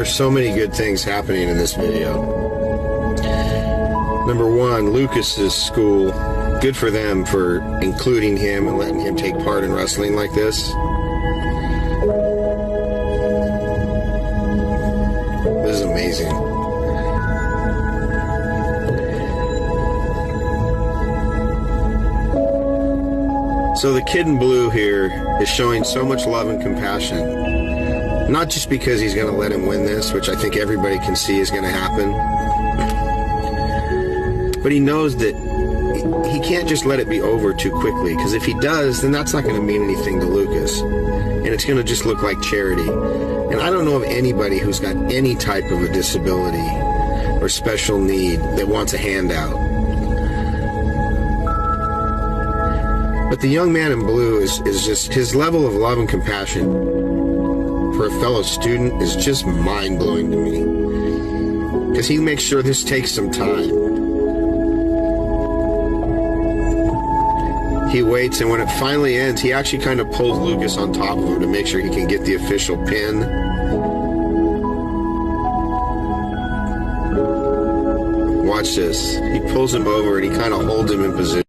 There's so many good things happening in this video. Number one, Lucas's school, good for them for including him and letting him take part in wrestling like this. This is amazing. So the kid in blue here is showing so much love and compassion. Not just because he's going to let him win this, which I think everybody can see is going to happen. But he knows that he can't just let it be over too quickly, because if he does, then that's not going to mean anything to Lucas. And it's going to just look like charity. And I don't know of anybody who's got any type of a disability or special need that wants a handout. But the young man in blue is just, his level of love and compassion for a fellow student is just mind-blowing to me. Because he makes sure this takes some time. He waits, and when it finally ends, he actually kind of pulls Lucas on top of him to make sure he can get the official pin. Watch this. He pulls him over and he kind of holds him in position.